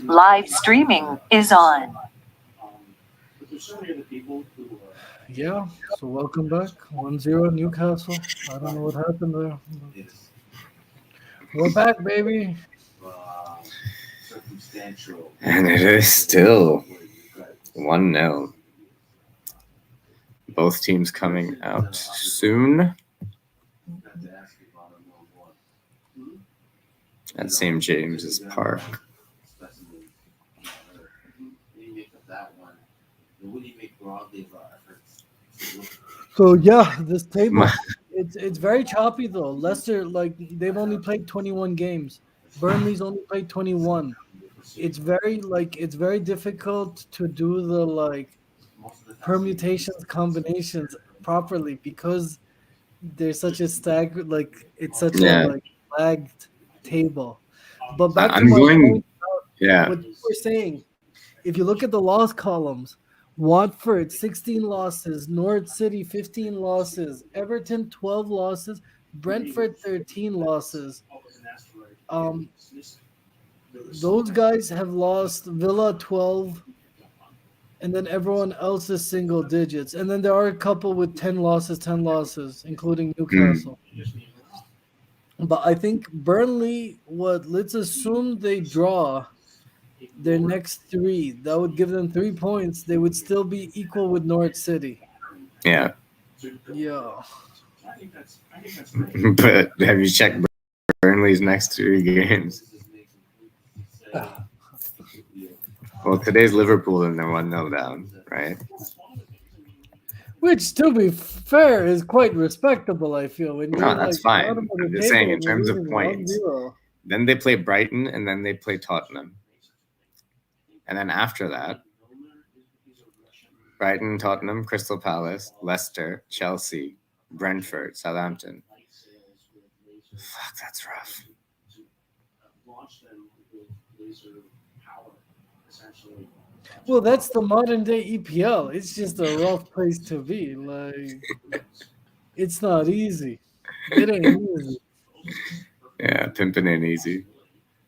Live streaming is on. Yeah, so welcome back. 1-0 Newcastle. I don't know what happened there. We're back, baby. And it is still 1-0. Both teams coming out soon at St. James's Park. So yeah, this table it's very choppy though. Leicester, like, they've only played 21 games. Burnley's only played 21. It's very difficult to do the permutations, combinations properly because there's such a it's such a Yeah. lagged table. But back to I'm my going, point, yeah. what you were saying, if you look at the loss columns, Watford 16 losses, Norwich City 15 losses, Everton 12 losses, Brentford 13 losses. Um, those guys have lost. Villa 12, and then everyone else is single digits. And then there are a couple with 10 losses, including Newcastle. But I think Burnley, let's assume they draw their next three. That would give them 3 points. They would still be equal with Norwich City. Yeah. Yeah. But have you checked Burnley's next 3 games? Well, today's Liverpool and they're 1-0 down, right? Which, to be fair, is quite respectable, I feel. When No, that's fine. bottom of the I'm just table saying in and you're terms of losing points. 1-0. Then they play Brighton and then they play Tottenham. And then after that, Brighton, Tottenham, Crystal Palace, Leicester, Chelsea, Brentford, Southampton. Fuck, that's rough. Well, that's the modern day EPL. It's just a rough place to be. It's not easy. It ain't easy. Yeah, pimping ain't easy.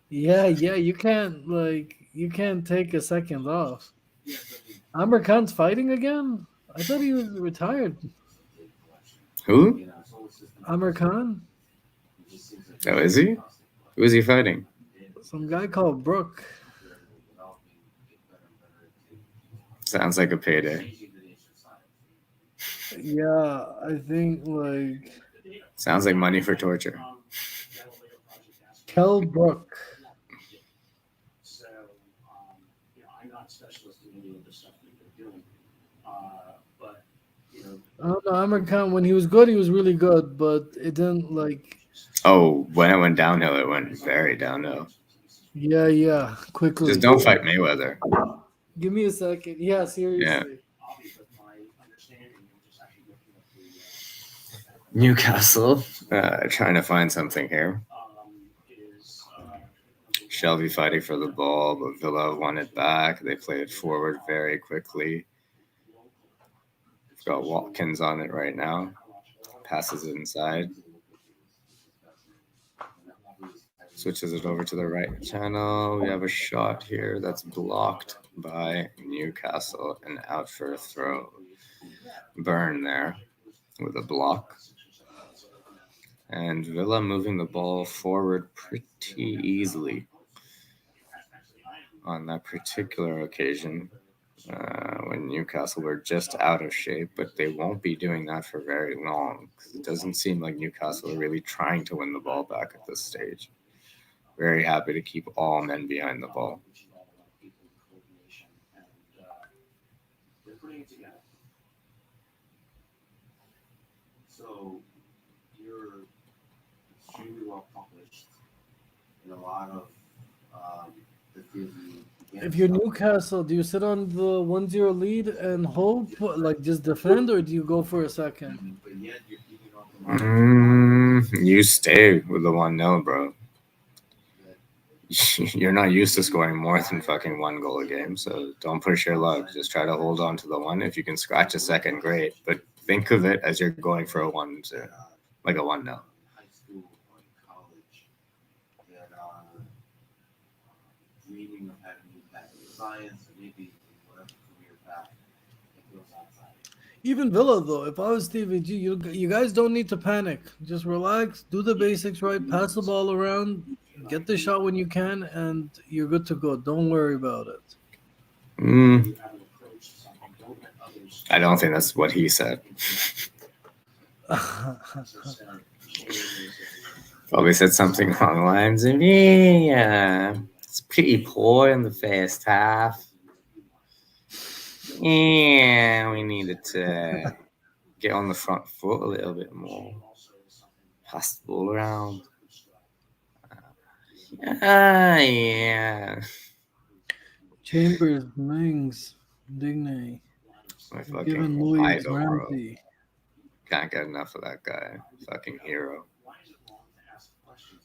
Yeah, you can't take a second off. Amr Khan's fighting again? I thought he was retired. Who? Amr Khan? Oh, is he? Who is he fighting? Some guy called Brooke. Sounds like a payday. Yeah, I think Sounds like money for torture. Kell Brook. I don't know, Amr Khan, when he was good, he was really good, but it didn't Oh, when it went downhill, it went very downhill. Yeah, quickly. Just don't fight Mayweather. Give me a second. Yeah, seriously. Yeah. Newcastle, trying to find something here. Shelby fighting for the ball, but Villa won it back. They played it forward very quickly. We've got Watkins on it right now. Passes it inside. Switches it over to the right channel. We have a shot here that's blocked by Newcastle and out for a throw. Burn there with a block. And Villa moving the ball forward pretty easily on that particular occasion when Newcastle were just out of shape, but they won't be doing that for very long because it doesn't seem like Newcastle are really trying to win the ball back at this stage. Very happy to keep all men behind the ball. So you're extremely well published in a lot of the fields. If you're Newcastle, do you sit on the 1-0 lead and hope, just defend, or do you go for a second? You stay with the 1-0, bro. You're not used to scoring more than fucking 1 goal a game, so don't push your luck. Just try to hold on to the one. If you can scratch a second, great. But think of it as you're going for a 1-0, like a 1-0. dreaming of having an impact in science or maybe whatever career path that goes outside. Even Villa, though, if I was Stevie G, you guys don't need to panic. Just relax, do the basics right, pass the ball around, get the shot when you can, and you're good to go. Don't worry about it. I don't think that's what he said. Probably said something along the lines of, yeah, it's pretty poor in the first half. Yeah, we needed to get on the front foot a little bit more. Pass the ball around. Yeah. Chambers, Mings, Digne, My given fucking Luis idol, bro. Ramsey. Can't get enough of that guy. Fucking hero.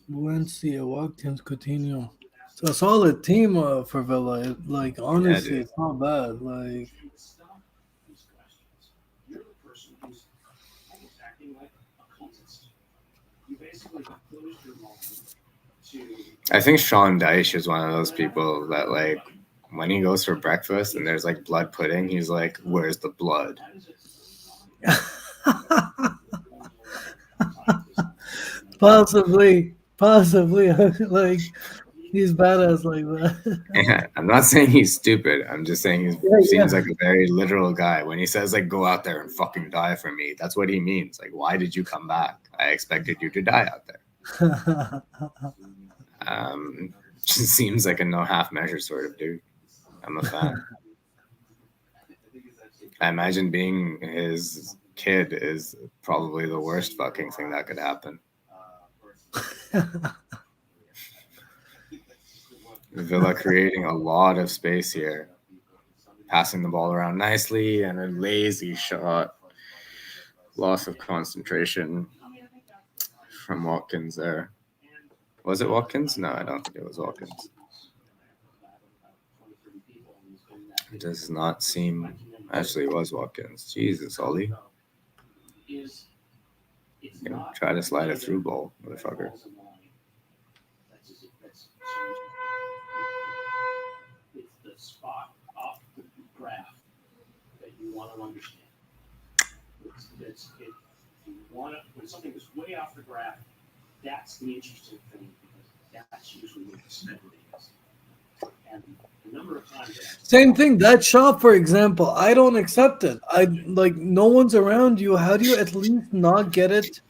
Valencia, Watkins, Coutinho. It's a solid team for Villa. Like, honestly, dude. it's not bad. Like, I think Sean Dyche is one of those people that, like, when he goes for breakfast and there's like blood pudding, he's like, "Where's the blood?" possibly, like he's badass like that. Yeah, I'm not saying he's stupid. I'm just saying he seems like a very literal guy. When he says like, "Go out there and fucking die for me," that's what he means. Like, why did you come back? I expected you to die out there. Just seems like a no half measure sort of dude. I'm a fan. I imagine being his kid is probably the worst fucking thing that could happen. Villa creating a lot of space here, passing the ball around nicely, and a lazy shot. Loss of concentration from Watkins there. Was it Watkins? No, I don't think it was Watkins. It does not seem. Actually, it was Watkins. Jesus, Ollie. Try to slide it through ball, motherfucker. It's the spot off the graph that you want to understand. You want to, when something is way off the graph, that's the interesting thing because that's usually what the discovery is. And the number of times Same thing. That shot, for example, I don't accept it. I like no one's around you. How do you at least not get it?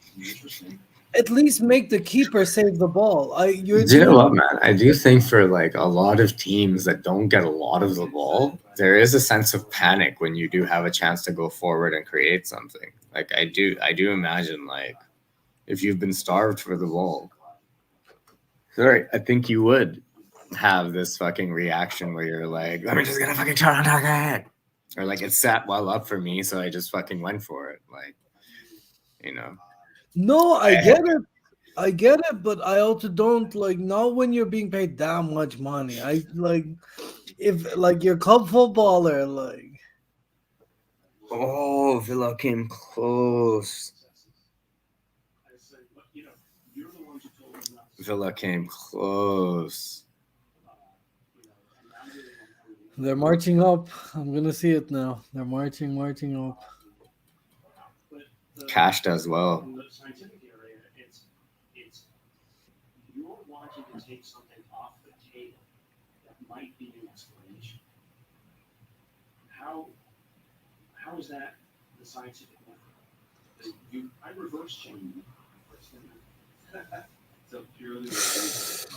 At least make the keeper save the ball. You know what, man? I do think for like a lot of teams that don't get a lot of the ball, there is a sense of panic when you do have a chance to go forward and create something. Like I do imagine like if you've been starved for the ball, sorry, I think you would have this fucking reaction where you're like, let me just get a fucking shot on target. Or like it sat well up for me, so I just fucking went for it. Like, you know. No, I get it, but I also don't like not when you're being paid that much money. I like if like you're club footballer, like oh, Villa came close. Villa came close. they're marching up. I'm gonna see it now. They're marching up. Cash does well. in the scientific area, it's you're wanting to take something off the table that might be an explanation. How is that the scientific method? I reverse chain you. So purely, it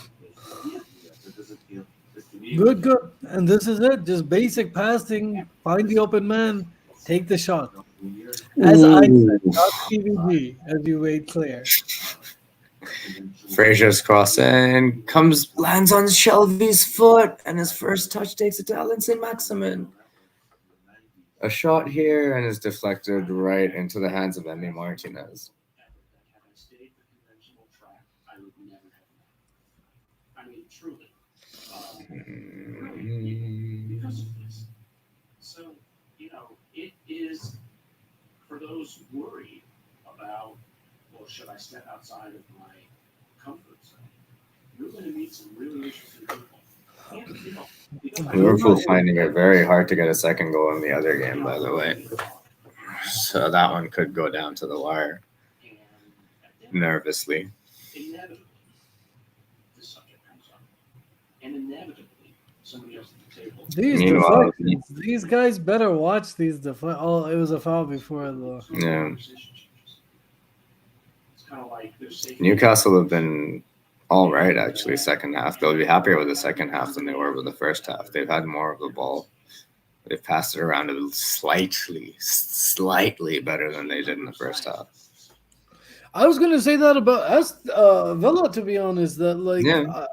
doesn't feel. Good. And this is it. Just basic passing. Find the open man. Take the shot. As I said, not PVG, as you made clear. Frazier's cross and lands on Shelby's foot, and his first touch takes it to Alan St. Maximin. A shot here and is deflected right into the hands of Emi Martinez. I mean, truly. Mm-hmm. Because of this. So, it is for those worried about, well, should I step outside of my comfort zone? You're going to meet some really interesting people. Liverpool finding it very hard to get a second goal in the other game, by the way. So that one could go down to the wire nervously. Inevitably, this subject comes up, and inevitably, somebody else at the table. These Meanwhile, deflections, these guys better watch these Oh, it was a foul before though. Yeah. It's kind of like they're safe. Newcastle have been all right, actually, second half. They'll be happier with the second half than they were with the first half. They've had more of the ball. They've passed it around slightly better than they did in the first half. I was gonna say that about Villa, to be honest. That like Yeah.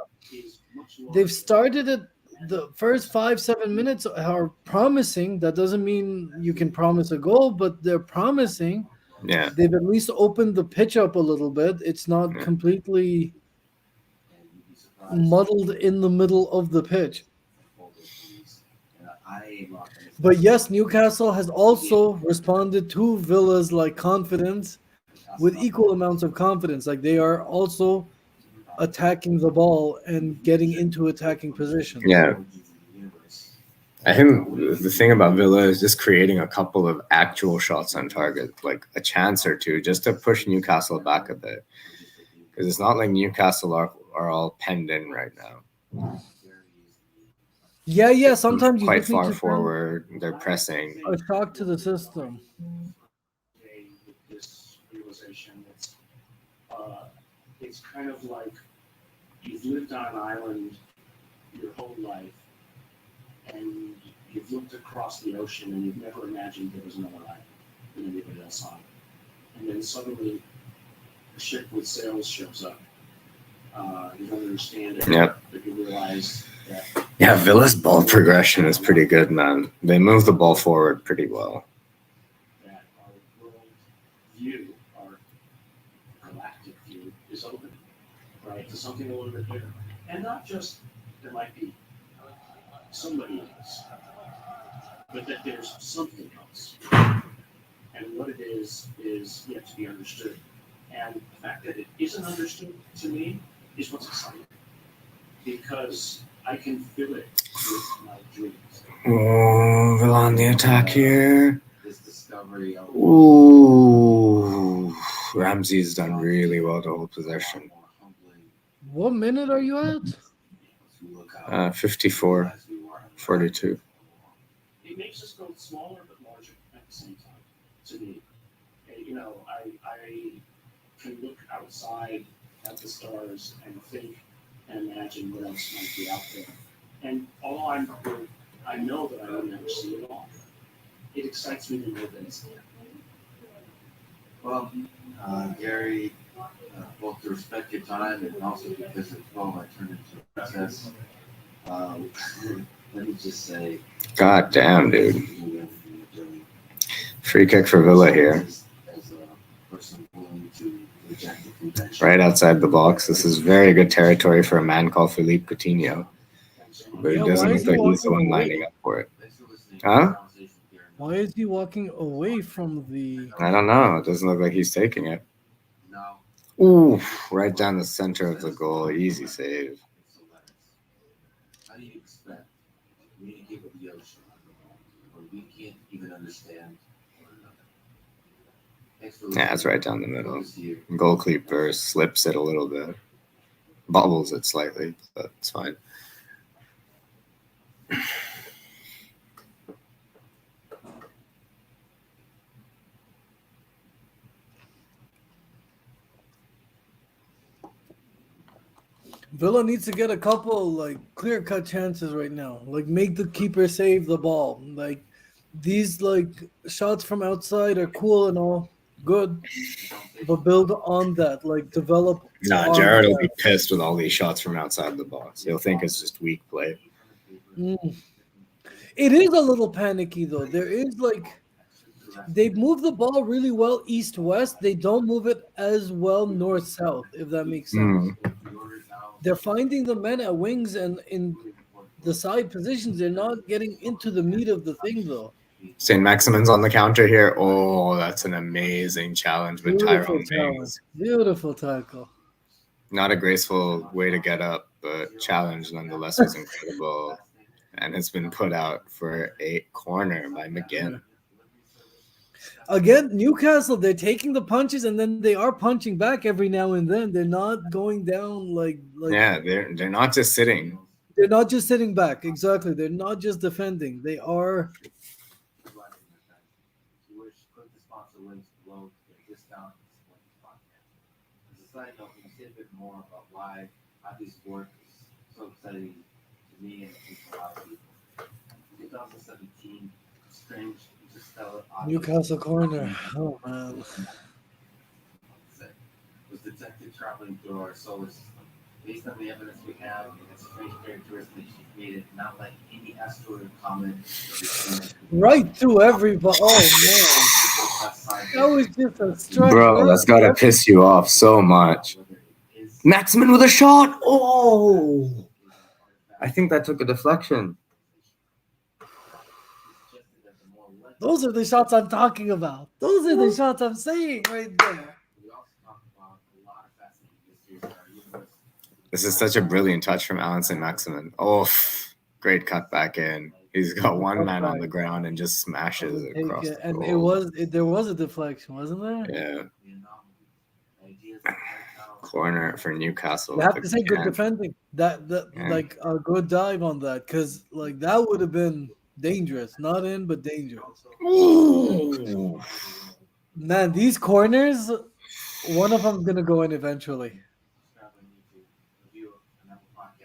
they've started it. The first 5-7 minutes are promising. That doesn't mean you can promise a goal, but they're promising. Yeah. They've at least opened the pitch up a little bit. It's not completely muddled in the middle of the pitch. But yes, Newcastle has also responded to Villa's like confidence with equal amounts of confidence. Like they are also attacking the ball and getting into attacking positions. Yeah. I think the thing about Villa is just creating a couple of actual shots on target, like a chance or two, just to push Newcastle back a bit. Because it's not like Newcastle are all penned in right now. Yeah. Sometimes you quite just need far to forward. They're pressing. a shock to the system. This realization, it's kind of like you've lived on an island your whole life, and you've looked across the ocean, and you've never imagined there was another island and anybody else on it. And then suddenly, a ship with sails shows up. You don't understand it, Yep. but you realize that. Yeah, Villa's ball progression is pretty good, man. They move the ball forward pretty well. That our world view, our galactic view, is open, right, to something a little bit bigger. And not just there might be somebody else, but that there's something else. And what it is yet to be understood. And the fact that it isn't understood, to me, is what's exciting. Because I can feel it with my dreams. Oh, Villa on the attack here. This discovery of Ooh, Ramsey's done really well to hold possession. What minute are you at? 54, 42. It makes us both smaller but larger at the same time, to me. You know, I can look outside at the stars and think and imagine what else might be out there. And all I know that I will never see it all. It excites me to know that it's there. Well, Gary, both to respect your time and also because at 12 I turned into a princess. Let me just say. God damn, dude. Free kick for Villa here. As a person willing to reject the convention. Right outside the box. This is very good territory for a man called Philippe Coutinho. But it Yeah, doesn't why look is he like he's the walking one away? lining up for it. Thanks for listening Huh? to the conversation here. Why is he walking away from the? I don't know. It doesn't look like he's taking it. Now, Ooh, right down the center of the goal. Easy save. how do you expect to communicate with the ocean when we can't even understand one another? Thanks for Yeah, it's right down the middle. Here. Goalkeeper slips it a little bit. Bubbles it slightly, but it's fine. Villa needs to get a couple like clear-cut chances right now. Like make the keeper save the ball. Like these like shots from outside are cool and all, good, but build on that. Like develop. Nah, on Jared will that. be pissed with all these shots from outside the box. He'll think it's just weak play. It is a little panicky though. There is like they move the ball really well east-west. They don't move it as well north-south, if that makes sense. They're finding the men at wings and in the side positions. They're not getting into the meat of the thing though. St. Maximin's on the counter here. Oh, that's an amazing challenge with Beautiful Tyrone challenge. Mings. Beautiful tackle. Not a graceful way to get up, but challenge nonetheless was incredible. And it's been put out for a corner by McGinn. Again, Newcastle, they're taking the punches and then they are punching back every now and then. They're not going down like Yeah, they're not just sitting. they're not just sitting back. Exactly. They're not just defending. They are Wish click the sponsor links below to get a discount and support this podcast. As a side note, can you say a bit more about why hockey sport is so exciting to me and to a lot of people? 2017, strange, interstellar object Newcastle corner. Oh man. was detected traveling through our solar system. Based on the evidence we have, it has strange characteristics created not like any asteroid or comet. Right through everybody. Oh man. That was just a strike. Bro, that's gotta piss you off so much. Maximin with a shot. Oh, I think that took a deflection. Those are the shots I'm talking about. Those are the shots I'm saying right there. This is such a brilliant touch from Alan St. Maximin. Oh, great cut back in. He's got one man on the ground and just smashes it across the And goal. there was a deflection, wasn't there? Yeah. Corner for Newcastle. You have to say good defending. Like a good dive on that, because like that would have been dangerous. Not in, but dangerous. Ooh. Man, these corners, one of them's gonna go in eventually.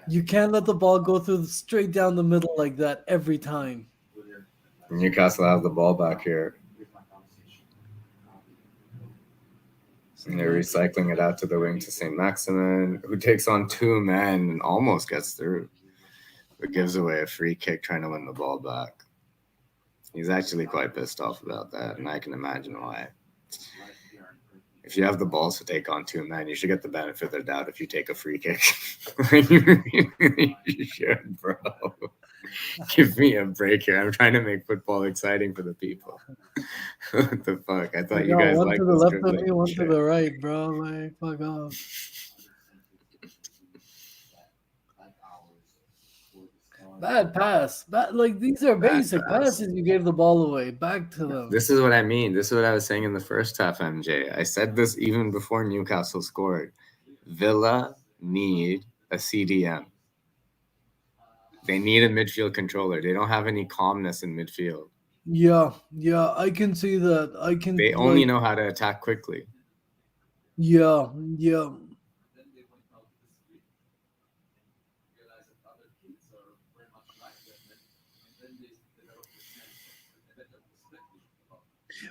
You can't let the ball go through straight down the middle like that every time. Newcastle have the ball back here. And they're recycling it out to the wing to St. Maximin, who takes on two men and almost gets through, but gives away a free kick trying to win the ball back. He's actually quite pissed off about that, and I can imagine why. If you have the balls to take on two men, you should get the benefit of the doubt if you take a free kick. You should, bro. Give me a break here. I'm trying to make football exciting for the people. What the fuck? I thought you guys one liked to the this left of dribbling me, one shit. to the right, bro. Like, fuck off. Bad pass. Like these are Bad basic pass. passes. You gave the ball away. Back to them. This is what I mean. This is what I was saying in the first half, MJ. I said this even before Newcastle scored. Villa need a CDM. They need a midfield controller. They don't have any calmness in midfield. Yeah, I can see that. I can. They only know how to attack quickly. Yeah.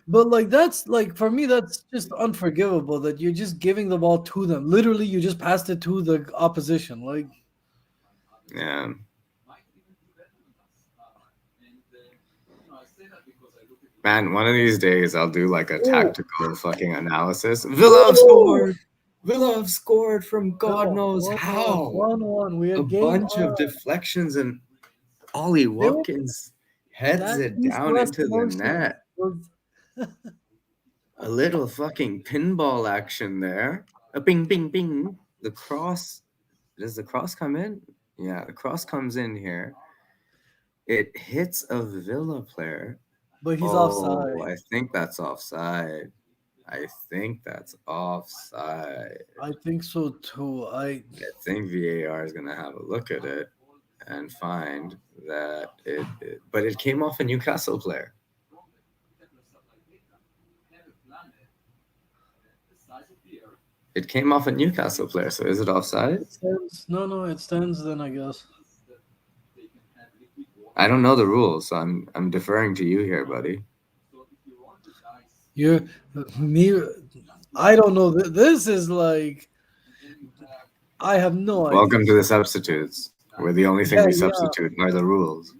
But like that's like for me that's just unforgivable that you're just giving the ball to them. Literally, you just passed it to the opposition. Like, Yeah. Man, one of these days I'll do like a tactical fucking analysis. Villa have scored. Villa have scored from God knows how. 1-1. We had A bunch of deflections and Ollie Watkins heads it down into the net. A little fucking pinball action there. A bing, bing, bing. The cross. Does the cross come in? Yeah, the cross comes in here. It hits a Villa player. But he's offside. I think that's offside. I think so too. I think VAR is going to have a look at it and find that but it came off a Newcastle player. It came off a Newcastle player, so is it offside? No, it stands then, I guess. I don't know the rules, so I'm deferring to you here, buddy. I don't know. This is like I have no idea. Welcome to the substitutes. We're the only thing we substitute are the rules.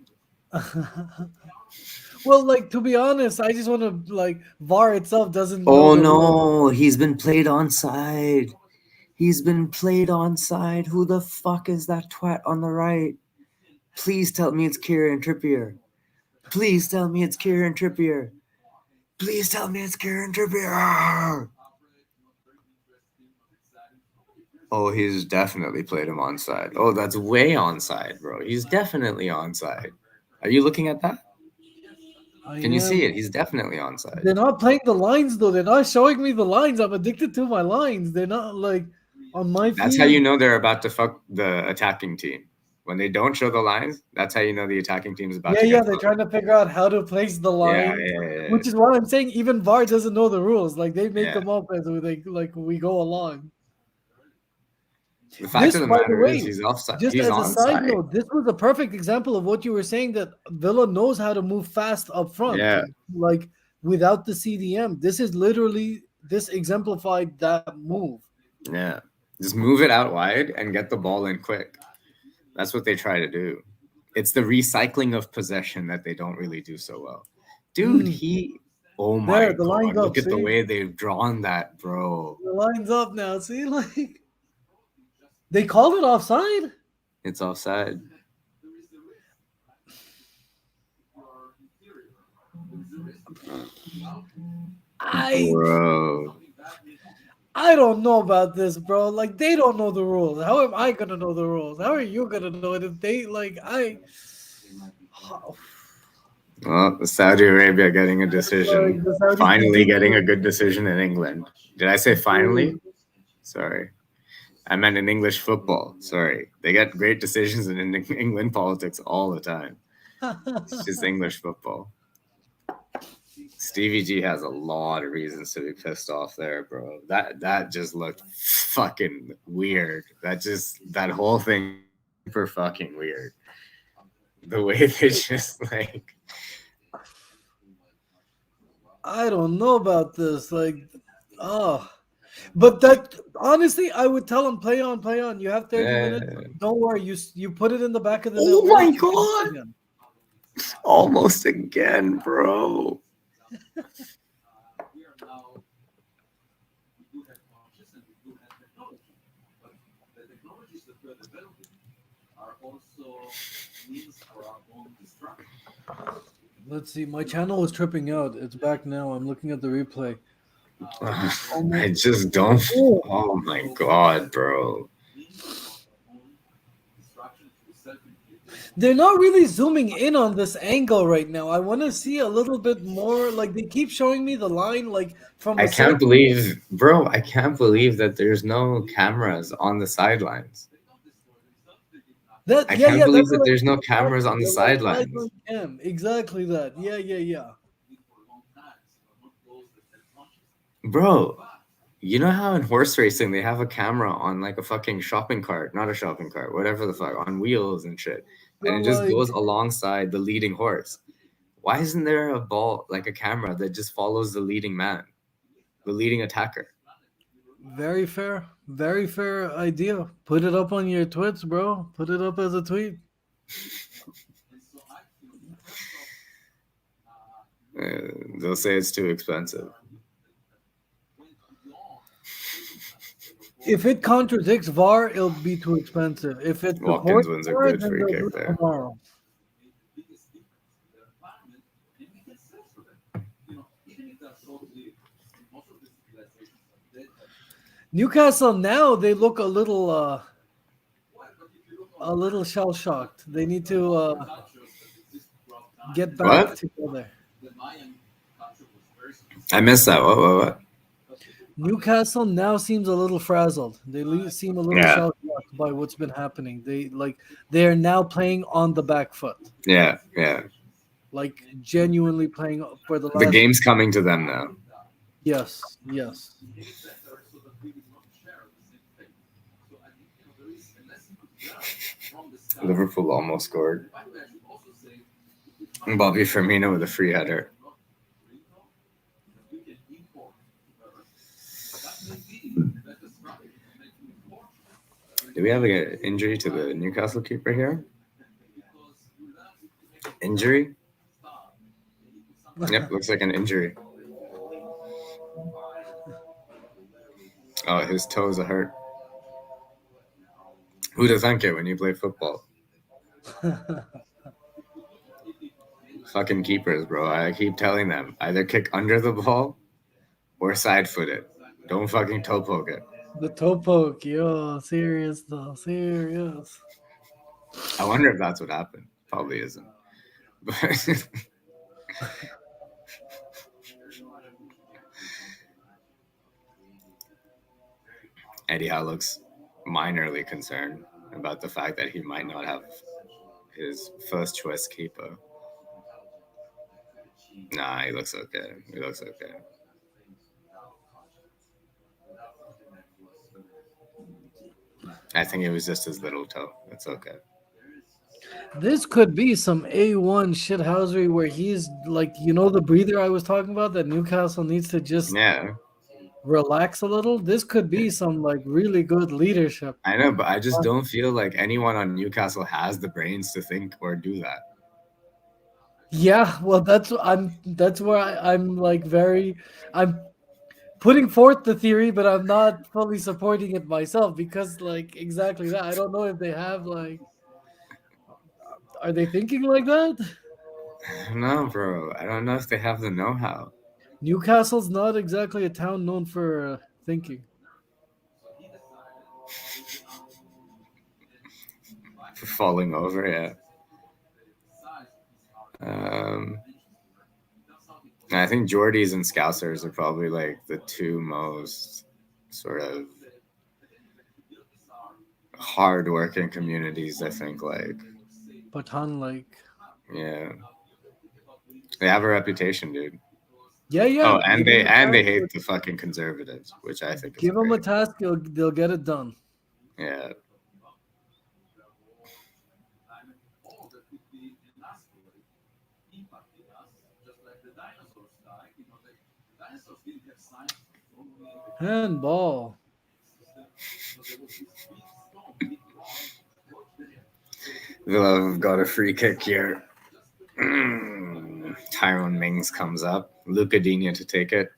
Well, like to be honest, I just want to like VAR itself doesn't. Oh no, he's been played onside. He's been played onside. Who the fuck is that twat on the right? Please tell me it's Kieran Trippier. Please tell me it's Kieran Trippier. Please tell me it's Kieran Trippier. Oh, he's definitely played him onside. Oh, that's way onside, bro. He's definitely onside. Are you looking at that? I Can you see am. it? He's definitely onside. They're not playing the lines though. They're not showing me the lines. I'm addicted to my lines. They're not like on my That's feed. how you know they're about to fuck the attacking team. When they don't show the lines, that's how you know the attacking team is about Yeah, to yeah. get They're fucked. trying to figure out how to place the Yeah, line, yeah. which is why I'm saying even VAR doesn't know the rules. Like they make Yeah. them up as we go along. The fact of the By the matter is way, he's offside. just He's as a side onside. note, this was a perfect example of what you were saying that Villa knows how to move fast up front, Yeah. like without the CDM. This exemplified that move. Yeah. Just move it out wide and get the ball in quick. That's what they try to do. It's the recycling of possession that they don't really do so well. Dude, oh my There, the line's God. up. Look at the See, way they've drawn that, bro. the line's up now. See, like they called it offside. It's offside. Bro. I don't know about this, bro. Like they don't know the rules. How am I gonna know the rules? How are you gonna know it if they like I? Well, Saudi Arabia getting a decision. Like, the Saudis Finally did getting a it. good decision in England. Did I say finally? Sorry. I meant in English football. Sorry. They get great decisions in England politics all the time. It's just English football. Stevie G has a lot of reasons to be pissed off there, bro. That just looked fucking weird. That whole thing super fucking weird. The way they just like I don't know about this. Like, oh, but that honestly, I would tell him play on, play on. You have 30 minutes. Don't worry. You put it in the back of the net. Oh my God. Almost again, bro. Let's see. My channel was tripping out. It's back now. I'm looking at the replay. I just don't. Oh my God, bro. They're not really zooming in on this angle right now. I want to see a little bit more. Like they keep showing me the line, like from. I can't believe, bro. I can't believe that there's no cameras on the sidelines. I can't believe that there's no cameras on the sidelines. Exactly that. Yeah. Bro, you know how in horse racing they have a camera on like a fucking shopping cart, not a shopping cart, whatever the fuck, on wheels and shit. And it just goes alongside the leading horse. Why isn't there a ball, like a camera that just follows the leading man, the leading attacker? Very fair idea. Put it up on your tweets, bro. Put it up as a tweet. They'll say it's too expensive. If it contradicts VAR, it'll be too expensive. If it Watkins wins a good free kick there. Tomorrow. Newcastle now they look a little shell shocked. They need to get back together. I missed that. What? Newcastle now seems a little frazzled. They seem a little shell shocked by what's been happening. They are now playing on the back foot. Yeah. Like genuinely playing for the game's coming to them now. Yes. Liverpool almost scored. Bobby Firmino with a free header. Do we have an injury to the Newcastle keeper here? Injury? Yep, looks like an injury. Oh, his toes are hurt. Who doesn't care when you play football? Fucking keepers, bro. I keep telling them, either kick under the ball or side foot it. Don't fucking toe poke it. The toe poke, yo, serious though, serious. I wonder if that's what happened. Probably isn't. But Eddie Howe looks minorly concerned about the fact that he might not have his first choice keeper. Nah, he looks okay. He looks okay. I think it was just his little toe. It's okay. This could be some A1 shithousery where he's like, the breather I was talking about that Newcastle needs to just Yeah, relax a little. This could be some like really good leadership. I know, but I just don't feel like anyone on Newcastle has the brains to think or do that. Yeah, well, that's where I'm like I'm putting forth the theory, but I'm not fully supporting it myself because like exactly that. I don't know if they have like, are they thinking like that? No, bro. I don't know if they have the know-how Newcastle's not exactly a town known for thinking. for falling over. Yeah. Um, I think Geordies and Scousers are probably like the two most sort of hard-working communities. I think, like, Patan, like, yeah, they have a reputation, dude. yeah, Oh, and give them they hate the fucking conservatives, which I think is give them a great. task, they'll get it done. Yeah. Handball. Villa have got a free kick here. Tyrone Mings comes up. Luca Digne to take it.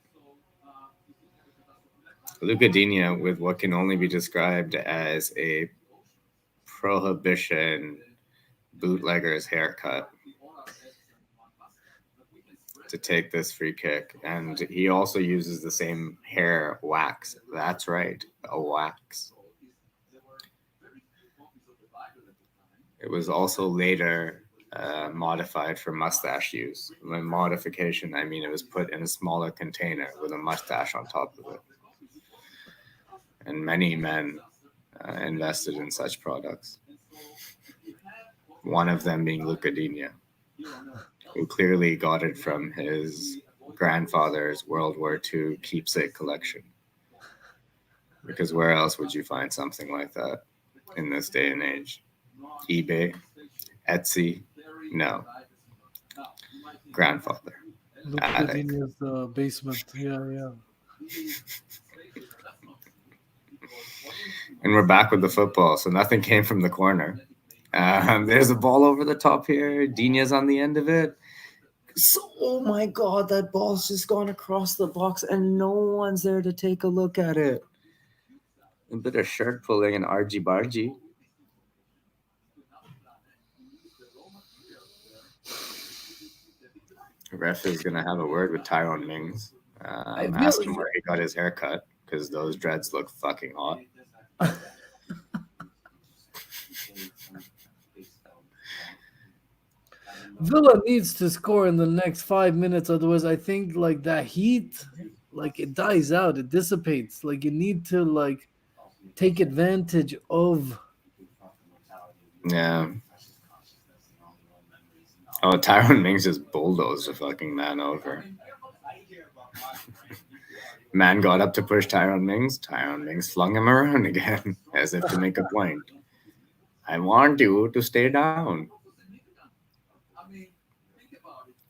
Luca Digne with what can only be described as a prohibition bootlegger's haircut to take this free kick. And he also uses the same hair wax. That's right, a wax. It was also later modified for mustache use. By modification, I mean it was put in a smaller container with a mustache on top of it. And many men invested in such products. One of them being Luca Digne, who clearly got it from his grandfather's World War II keepsake collection. Because where else would you find something like that in this day and age? eBay, Etsy, no. Grandfather. Luca Digne's basement. Yeah. And we're back with the football, so nothing came from the corner. There's a ball over the top here. Digne's on the end of it. So, oh my God, that ball's just gone across the box and no one's there to take a look at it. A bit of shirt pulling and argy-bargy. The ref is going to have a word with Tyrone Mings. Ask him where he got his haircut because those dreads look fucking hot. Villa needs to score in the next 5 minutes, otherwise I think like that heat, like it dies out, it dissipates. Like you need to like take advantage of. Yeah. Oh, Tyrone Mings just bulldozed a fucking man over. Man got up to push Tyrone Mings. Tyrone Mings flung him around again, as if to make a point. I want you to stay down.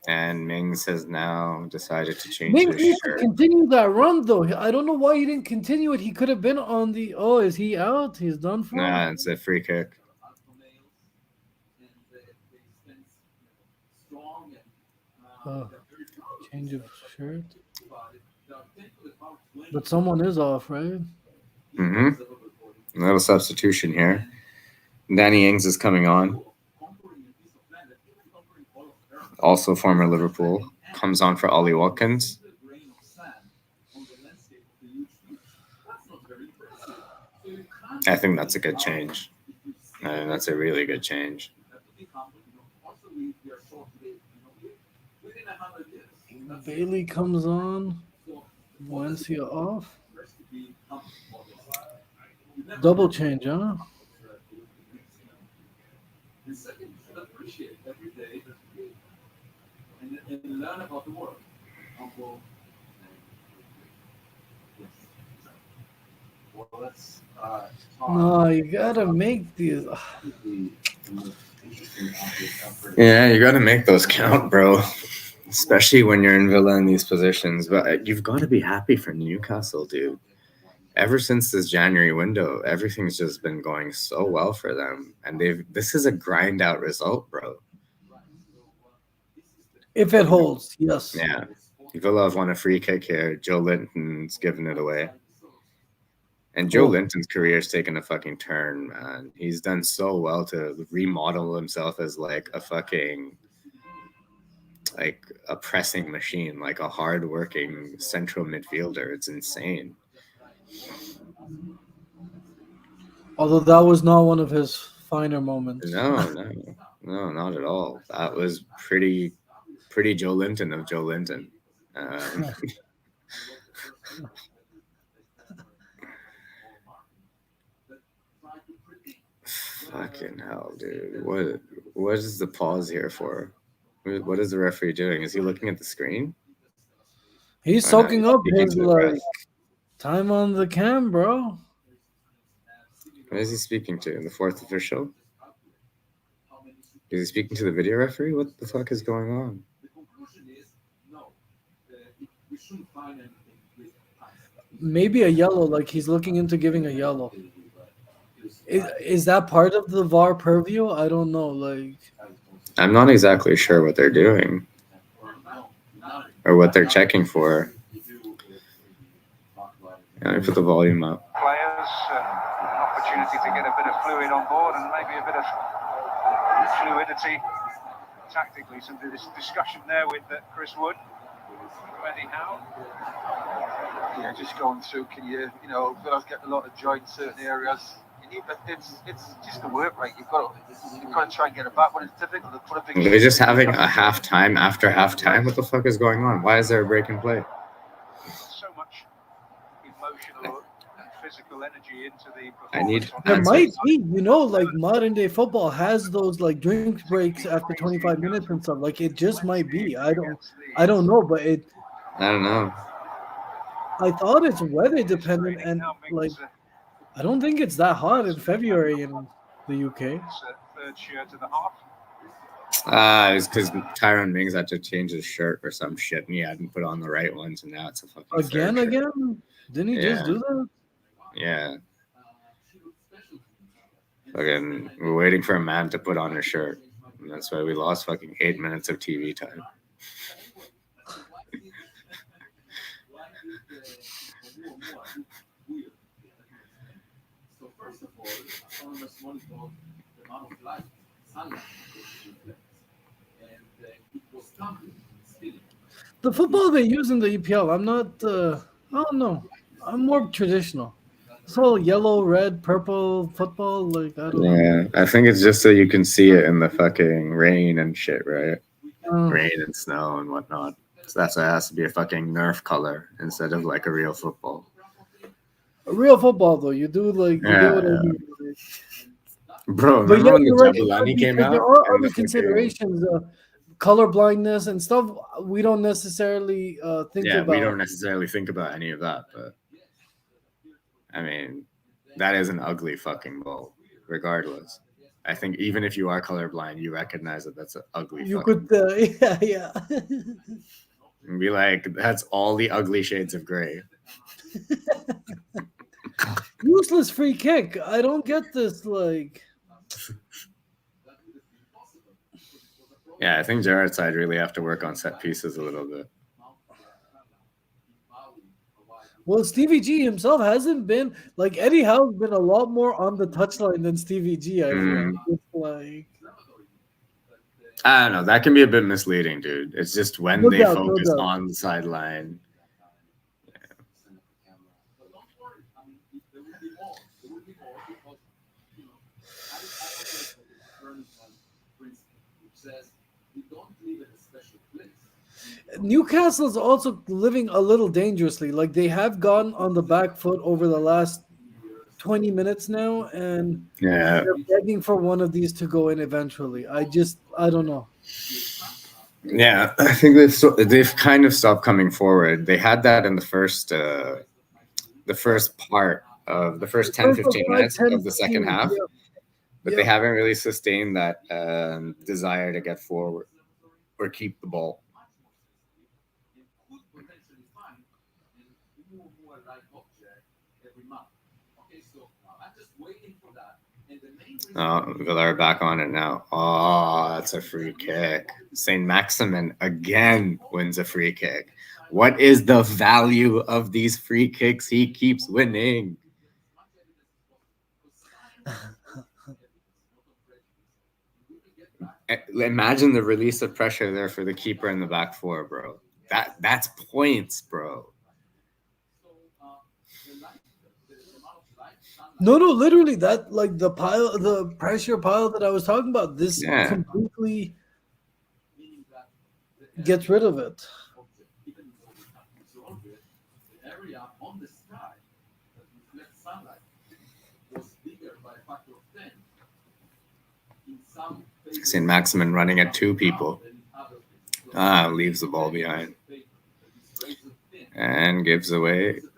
And Mings has now decided to change Mings his needs shirt. to continue that run though. I don't know why he didn't continue it. He could have been on the. Oh, is he out? He's done for. Nah, it's a free kick. Change of shirt. But someone is off, right? Mm-hmm. A little substitution here. Danny Ings is coming on. Also former Liverpool. Comes on for Ollie Watkins. I think that's a good change. That's a really good change. Bailey comes on. Valencia off. Double change, huh? And learn about the world. Well, let's No, you gotta make these. Yeah, you got to make those count, bro. Especially when you're in Villa in these positions. But you've got to be happy for Newcastle, dude. Ever since this January window, everything's just been going so well for them, and this is a grind out result, bro. If it holds, yes. Yeah, Villa have won a free kick here. Joe Linton's given it away. And Joe Linton's career's taken a fucking turn, man. He's done so well to remodel himself as like a fucking, like a pressing machine, like a hard-working central midfielder. It's insane. Although that was not one of his finer moments. No, not at all. That was pretty Joe Linton of Joe Linton. Fucking hell, dude. What is the pause here for? What is the referee doing? Is he looking at the screen? He's soaking up his like time on the cam, bro. What is he speaking to? The fourth official? Is he speaking to the video referee? What the fuck is going on? Maybe a yellow, like he's looking into giving a yellow. Is that part of the VAR purview? I don't know. Like, I'm not exactly sure what they're doing or what they're checking for. Let me put the volume up. Players, an opportunity to get a bit of fluid on board and maybe a bit of fluidity tactically. Some discussion there with Chris Wood. Eddie Howe. Yeah, just going through. Can you Villa's getting a lot of joy in certain areas. It's just the work rate. You've got to try and get it back, but it's difficult to put a big. They're just having a halftime after halftime. What the fuck is going on? Why is there a break in play? So much emotional and physical energy into the I need. There might be, like modern day football has those like drink breaks after 25 minutes and stuff. Like it just might be. I don't know, but I don't know. I thought it's weather dependent, and like I don't think it's that hot in February in the UK. Third shirt to the half. It's because Tyrone Mings had to change his shirt or some shit, and he hadn't put on the right ones, and now it's a fucking again. Didn't he just do that? Yeah. Fucking, we're waiting for a man to put on his shirt, and that's why we lost fucking 8 minutes of TV time. The football they use in the EPL, I'm not. I don't know. I'm more traditional. This whole yellow, red, purple football, like I don't know. Yeah, I think it's just so you can see it in the fucking rain and shit, right? Rain and snow and whatnot. So that's why it has to be a fucking Nerf color instead of like a real football. A real football, though, you do like you do what I mean. Bro, remember when the Jabulani came out? There are other considerations, color blindness and stuff. We don't necessarily think about. We don't necessarily think about any of that, but I mean, that is an ugly fucking ball, regardless. I think even if you are colorblind, you recognize that that's an ugly. You could, yeah. And be like, that's all the ugly shades of gray. Useless free kick. I don't get this. Like, yeah, I think Gerrard's side really have to work on set pieces a little bit. Well, Stevie G himself hasn't been like Eddie Howe's been a lot more on the touchline than Stevie G. I feel it's like I don't know. That can be a bit misleading, dude. It's just when they focus on the sideline. Newcastle's also living a little dangerously. Like they have gone on the back foot over the last 20 minutes now, and Yeah. they're begging for one of these to go in eventually. I don't know. Yeah, I think they've kind of stopped coming forward. They had that in the first part of the first 10, First, like, 15 5, minutes 10, of the second 15, half, yeah, but they yeah. haven't really sustained that desire to get forward or keep the ball. Oh, Villa are back on it now. Oh, that's a free kick. St. Maximin again wins a free kick. What is the value of these free kicks he keeps winning? Imagine the release of pressure there for the keeper in the back four, bro. That's points, bro. No, literally that like the pressure pile that I was talking about. This Yeah. completely gets rid of it. St. Maximin running at two people. Leaves the ball behind. And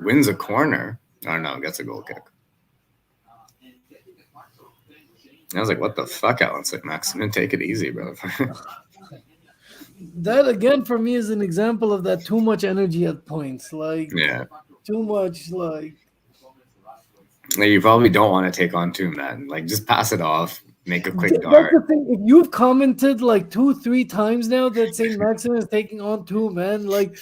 wins a corner. Oh no, gets a goal kick. I was like, what the fuck, Alan? St. Maximin, take it easy, bro. That again for me is an example of that too much energy at points. Like Yeah. too much like You probably don't want to take on two men. Like, just pass it off, make a quick that's guard. the thing. If you've commented like 2-3 times now that St. Maximin is taking on two men, like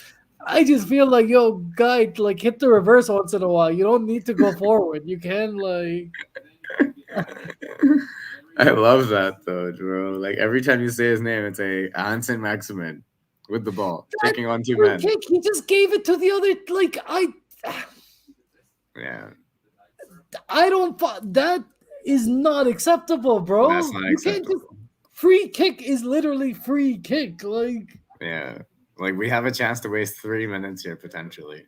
I just feel like yo, guy, like hit the reverse once in a while. You don't need to go forward. You can like I love that though, bro. Like every time you say his name, it's a St. Maximin with the ball, taking on two free men. kick. He just gave it to the other. Like Yeah. I don't. That is not acceptable, bro. That's not You can't acceptable. just free kick is literally free kick. Like Yeah. Like we have a chance to waste 3 minutes here potentially.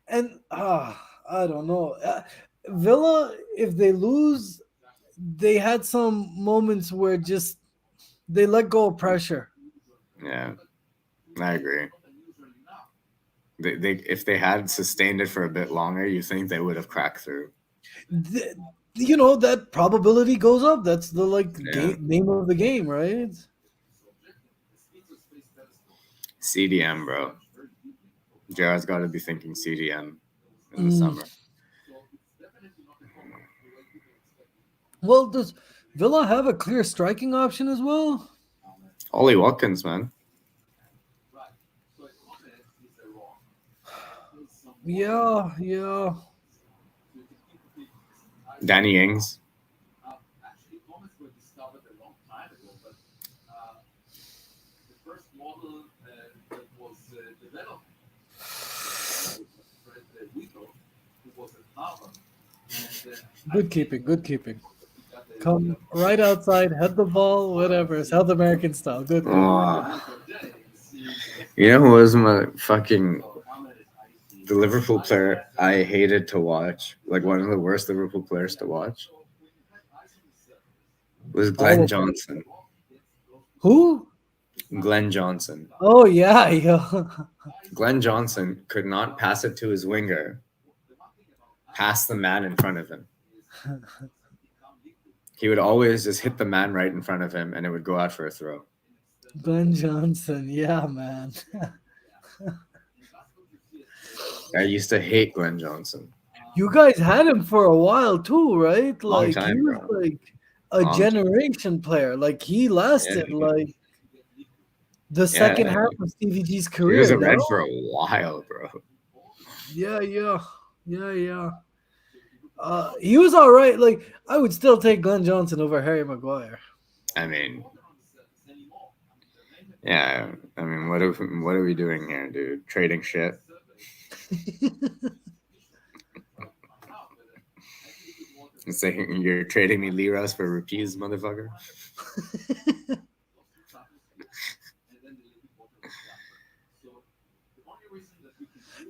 and I don't know. Villa, if they lose, they had some moments where just they let go of pressure. Yeah. I agree. They if they had sustained it for a bit longer, you think they would have cracked through. You know that probability goes up. That's the Yeah. name of the game, right? CDM, bro. Jared's got to be thinking CDM in the summer. Well, does Villa have a clear striking option as well? Ollie Watkins, man. Yeah. Danny Ings. Good keeping. Come right outside, head the ball, whatever. South American style. Good. You know who was my fucking the Liverpool player I hated to watch? Like one of the worst Liverpool players to watch was Glenn Johnson. Who? Glenn Johnson. Oh yeah. Glenn Johnson could not pass it to his winger, past the man in front of him. He would always just hit the man right in front of him, and it would go out for a throw. Glenn Johnson, yeah, man. I used to hate Glenn Johnson. You guys had him for a while too, right? Long Like time, he was bro. like a generation player. Like he lasted like the second half of Stevie G's career. He was a no? Red for a while, bro. Yeah. He was all right. Like I would still take Glenn Johnson over Harry Maguire. I mean, yeah. I mean, what are we doing here, dude? Trading shit. It's like you're trading me liras for rupees, motherfucker.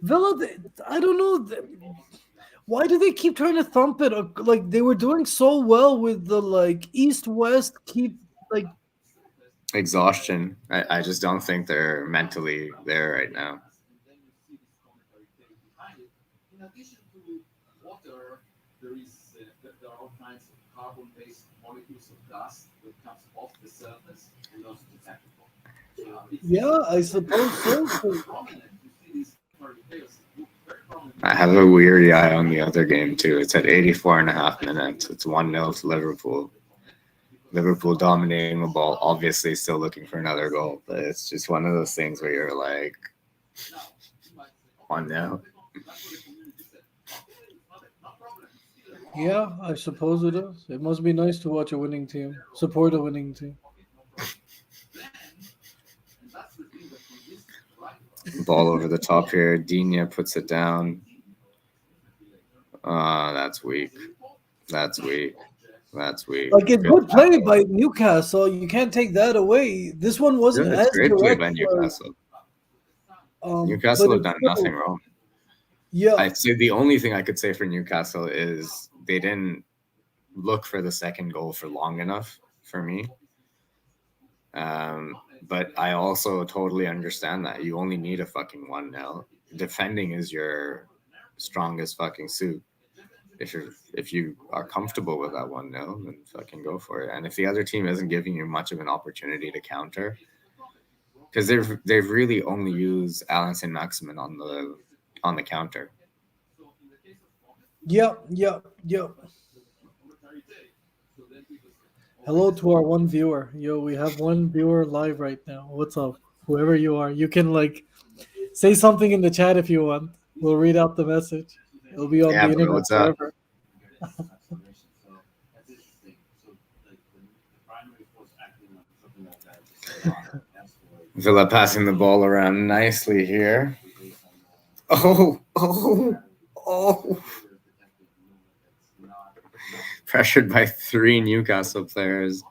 Villa, I don't know. Why do they keep trying to thump it? Like they were doing so well with the like East West keep like Exhaustion. I just don't think they're mentally there right now. In addition to water, there are all kinds of carbon-based molecules of dust that comes off the surface and also to technical. yeah, I suppose so. Prominent. You see these players look very prominent. I have a weary eye on the other game too. It's at 84 and a half minutes. It's 1-0 to Liverpool. Liverpool dominating the ball, obviously still looking for another goal, but it's just one of those things where you're like, 1-0. Yeah, I suppose it is. It must be nice to watch a winning team, support a winning team. Ball over the top here. Digne puts it down. That's weak. That's weak. That's weak. Like a good play by Newcastle, you can't take that away. This one wasn't Good, as great play direct. by Newcastle. Like, Newcastle but have done nothing wrong. Yeah, I'd say the only thing I could say for Newcastle is they didn't look for the second goal for long enough for me. But I also totally understand that you only need a fucking 1-0. Defending is your strongest fucking suit. If you are comfortable with that 1-0, then fucking go for it. And if the other team isn't giving you much of an opportunity to counter, because they've really only used Alan Saint-Maximin on the counter. yeah. Hello to our one viewer. Yo, we have one viewer live right now. What's up? Whoever you are, you can like say something in the chat if you want. We'll read out the message. It'll be on Yeah, the bro, internet what's up? forever. Villa passing the ball around nicely here. Oh. Pressured by 3 Newcastle players.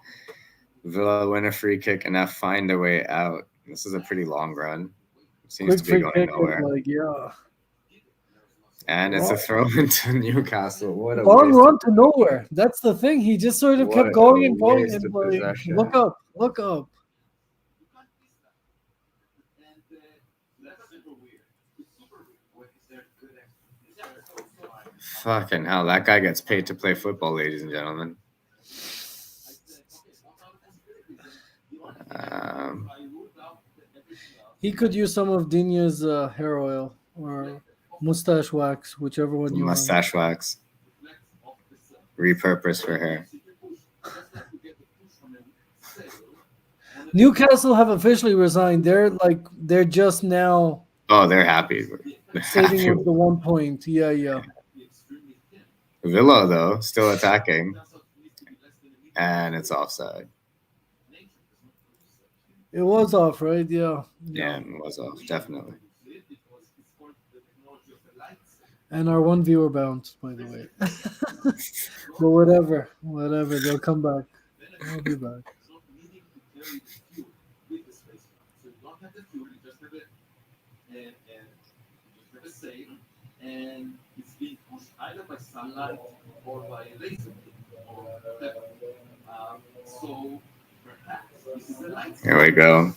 Villa win a free kick and now find a way out. This is a pretty long run. Seems Quick to be free going kick nowhere. is like, yeah. And it's a throw into Newcastle. What a Long waste run of to nowhere. That's the thing. He just sort of What kept going a and going waste and of like, possession. look up. Fucking hell, that guy gets paid to play football, ladies and gentlemen. He could use some of Digne's hair oil or mustache wax, whichever one you want. Mustache wax. Repurpose for hair. Newcastle have officially resigned. They're just now Oh, they're happy. saving with the 1 point. Yeah. Villa, though, still attacking. And it's offside. It was off, right? Yeah. Yeah, it was off, definitely. And our one viewer bounced, by the way. But whatever. They'll come back. I'll be back. And it's being pushed either by sunlight or by laser. So perhaps this is a light. Here we go.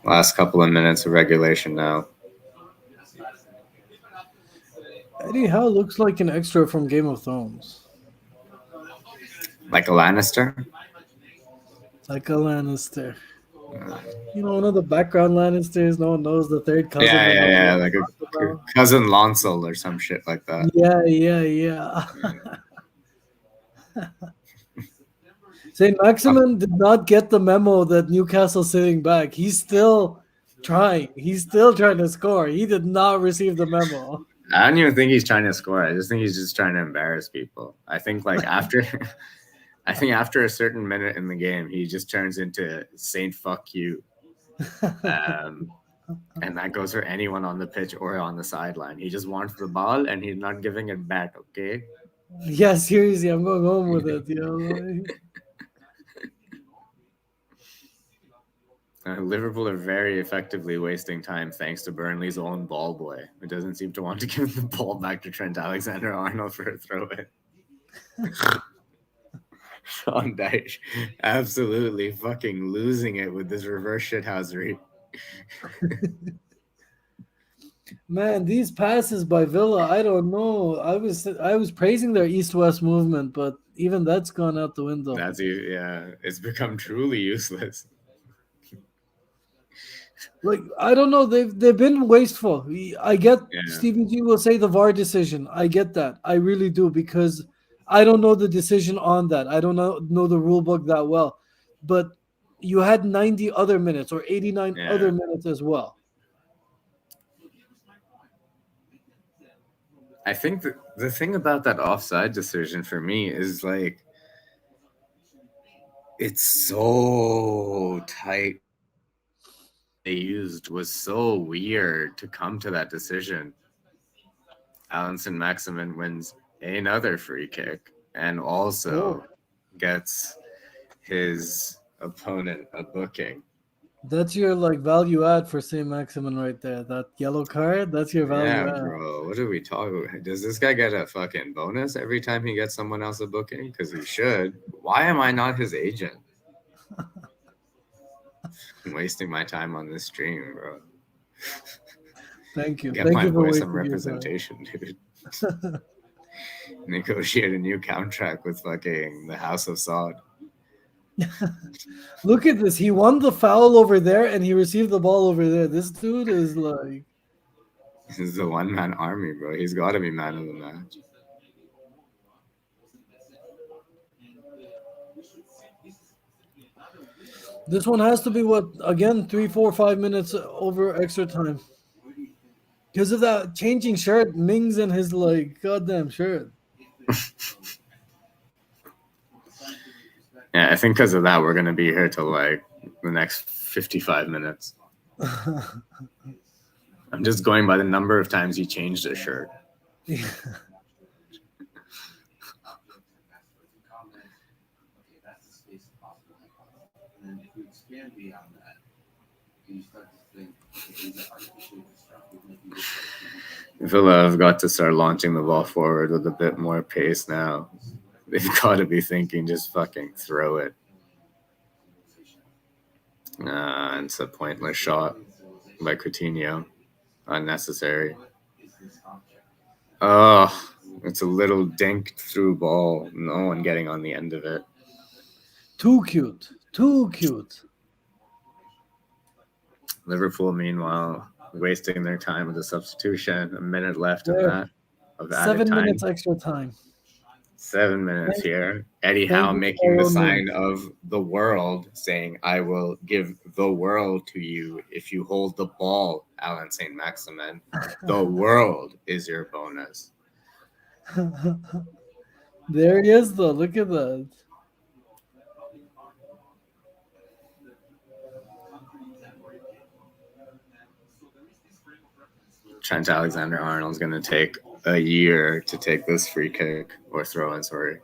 Last couple of minutes of regulation now. Eddie Howe looks like an extra from Game of Thrones. Like a Lannister? Like a Lannister. You know, one of the background Lannisters, no one knows the third cousin. Yeah. Like a cousin Lancel or some shit like that. Yeah. St. Maximin did not get the memo that Newcastle's sitting back. He's still trying. He's still trying to score. He did not receive the memo. I don't even think he's trying to score. I just think he's just trying to embarrass people. I think like after a certain minute in the game, he just turns into Saint Fuck You. And that goes for anyone on the pitch or on the sideline. He just wants the ball and he's not giving it back, okay? Yeah, seriously, I'm going home with it. Liverpool are very effectively wasting time thanks to Burnley's own ball boy, who doesn't seem to want to give the ball back to Trent Alexander-Arnold for a throw-in. Sean Dyche absolutely fucking losing it with this reverse shithousery. Man, these passes by Villa, I don't know. I was praising their east-west movement, but even that's gone out the window. It's become truly useless. Like, I don't know, they've been wasteful. I get Yeah. Stephen G will say the VAR decision. I get that. I really do, because I don't know the decision on that. I don't know the rule book that well. But you had 90 other minutes or 89 Yeah. other minutes as well. I think the thing about that offside decision for me is like it's so tight. They used was so weird to come to that decision. Alan Maximin wins another free kick and also gets his opponent a booking. That's your like value add for St. Maximin right there. That yellow card, that's your value Yeah, add. bro. What are we talking about? Does this guy get a fucking bonus every time he gets someone else a booking? Because he should. Why am I not his agent? I'm wasting my time on this stream, bro. Thank you. Get Thank my you for boy some wasting your time. representation, dude. Negotiate a new contract with fucking the House of Saud. Look at this. He won the foul over there and he received the ball over there. This dude is like, This is the one-man army, bro. He's got to be man of the match. this one has to be what, again, 3, 4, 5 minutes over extra time. Because of that changing shirt, Mings and his like goddamn shirt. Yeah, I think because of that, we're gonna be here till like the next 55 minutes. I'm just going by the number of times he changed his shirt. Yeah. And if you expand beyond that, you start to think, okay, these are artificially constructed, maybe this Villa have got to start launching the ball forward with a bit more pace now. They've got to be thinking just fucking throw it. It's a pointless shot by Coutinho. Unnecessary. Oh, it's a little dinked through ball. No one getting on the end of it. Too cute. Too cute. Liverpool, meanwhile, wasting their time with a substitution. A minute left in There. that of added 7 time. minutes extra time. 7 minutes here. Eddie Howe making the sign of the world, saying, "I will give the world to you if you hold the ball, Alan St. Maximin. The world is your bonus." There he is, though. Look at that. Trent Alexander-Arnold's going to take a year to take this free kick or throw in, sorry.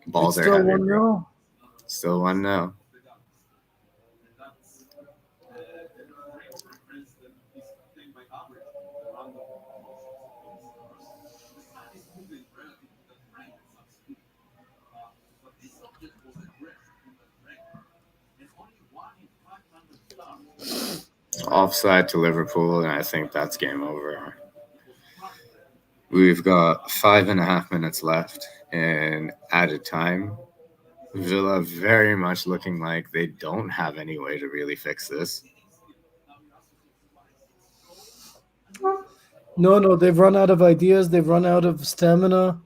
Balls It's are still heavy, 1-0. bro. Still 1-0. Offside to Liverpool, and I think that's game over. We've got 5.5 minutes left in added time. Villa very much looking like they don't have any way to really fix this. No, they've run out of ideas. They've run out of stamina.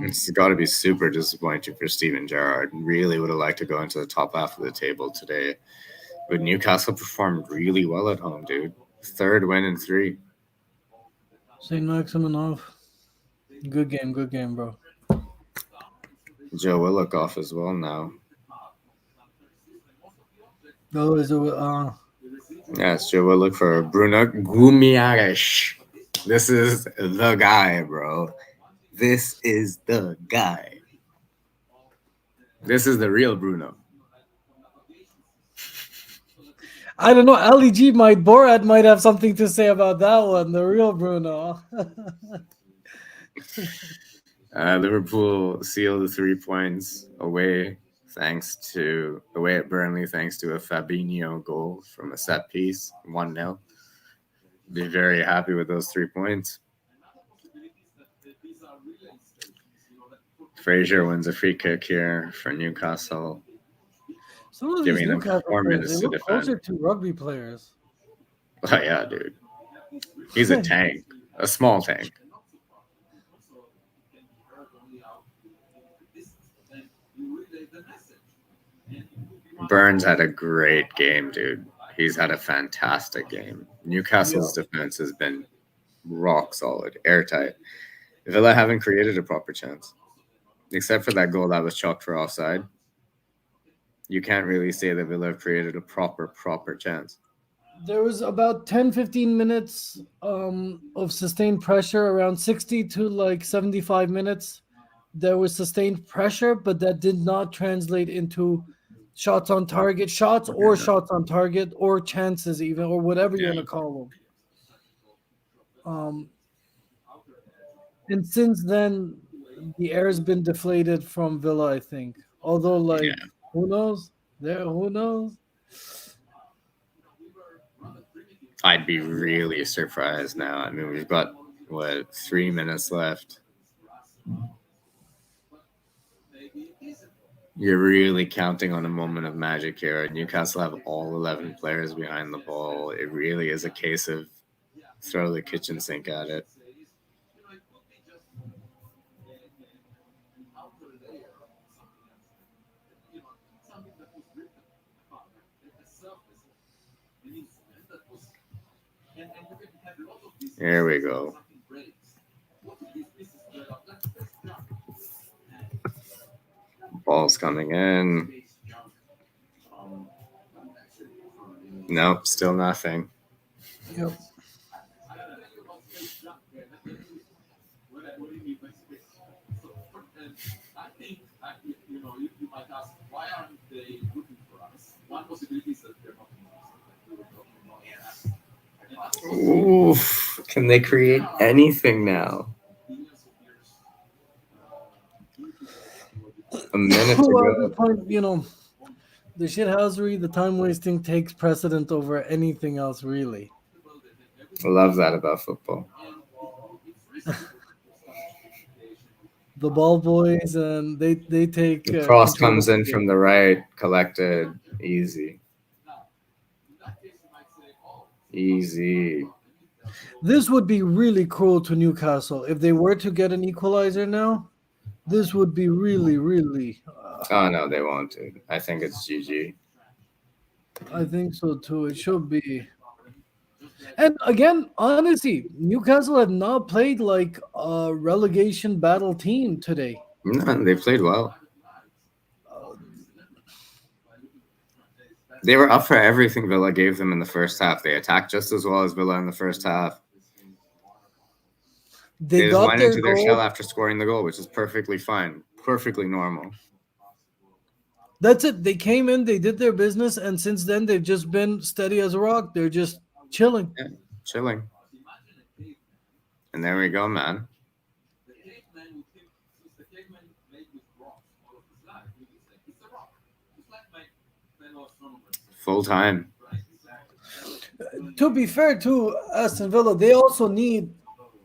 It's got to be super disappointing for Steven Gerrard. Really would have liked to go into the top half of the table today. But Newcastle performed really well at home, dude. Third win in 3. St. Maximin off. Good game, bro. Joe Willock off as well now. Oh, is it? Yeah, it's Joe Willock for Bruno Guimaraes. This is the guy, bro. This is the guy. This is the real Bruno. I don't know. Ali G might Borat might have something to say about that one. The real Bruno. Liverpool sealed the 3 points away away at Burnley thanks to a Fabinho goal from a set piece, 1-0. Be very happy with those 3 points. Frazier wins a free kick here for Newcastle, Some of these giving them Newcastle 4 players, they minutes to look closer defend. to rugby players. Oh yeah, dude. He's a tank, a small tank. Burns had a great game, dude. He's had a fantastic game. Newcastle's defense has been rock solid, airtight. Villa haven't created a proper chance, except for that goal that was chalked for offside. You can't really say that Villa have created a proper chance. There was about 10-15 minutes of sustained pressure, around 60 to like 75 minutes. There was sustained pressure, but that did not translate into shots on target, shots on target, or chances, even, or whatever you want to call them. And since then, the air has been deflated from Villa, I think. Although, like, who knows? Who knows? I'd be really surprised now. I mean, we've got 3 minutes left. You're really counting on a moment of magic here. Newcastle have all 11 players behind the ball. It really is a case of throw the kitchen sink at it. Here we go. Ball's coming in. Nope, still nothing. Yep. Oof. Can they create anything now? A minute to Well, at go. this point, the shithousery, the time wasting takes precedent over anything else, really. I love that about football. The ball boys, and they take The cross control comes of in the from game. the right, collected, easy. Easy. This would be really cruel to Newcastle if they were to get an equalizer now. This would be really, really. Oh no, they won't, dude. I think it's GG. I think so too. It should be. And again, honestly, Newcastle have not played like a relegation battle team today. No, they played well. They were up for everything Villa gave them in the first half. They attacked just as well as Villa in the first half. They just got went their into their goal. shell after scoring the goal, which is perfectly fine, perfectly normal. That's it. They came in, they did their business, and since then they've just been steady as a rock. They're just chilling. Yeah, chilling. And there we go, man. Full time. To be fair to Aston Villa, they also need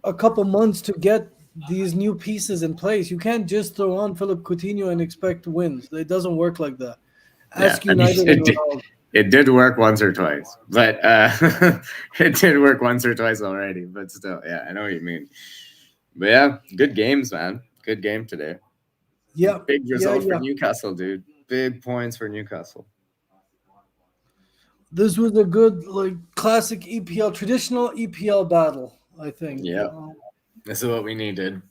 a couple months to get these new pieces in place. You can't just throw on Philip Coutinho and expect wins. It doesn't work like that. Ask United and Ronaldo. It did work once or twice, but it did work once or twice already. But still, yeah, I know what you mean. But yeah, good games, man. Good game today. Yeah, big result for Newcastle, dude. Big points for Newcastle. This was a good, like, classic EPL, traditional EPL battle, I think. Yeah, this is what we needed.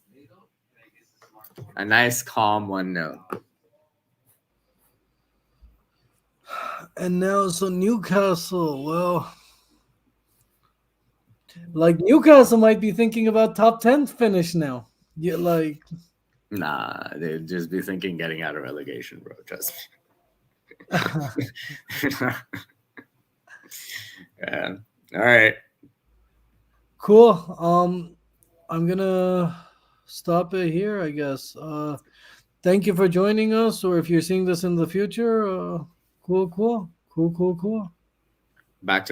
A nice, calm 1-0. And now, so Newcastle, well, like, Newcastle might be thinking about top 10 finish now. Yeah, like, nah, they'd just be thinking getting out of relegation, bro. Trust me. Yeah. All right. Cool. I'm gonna stop it here, I guess. Thank you for joining us, or if you're seeing this in the future, cool. Back to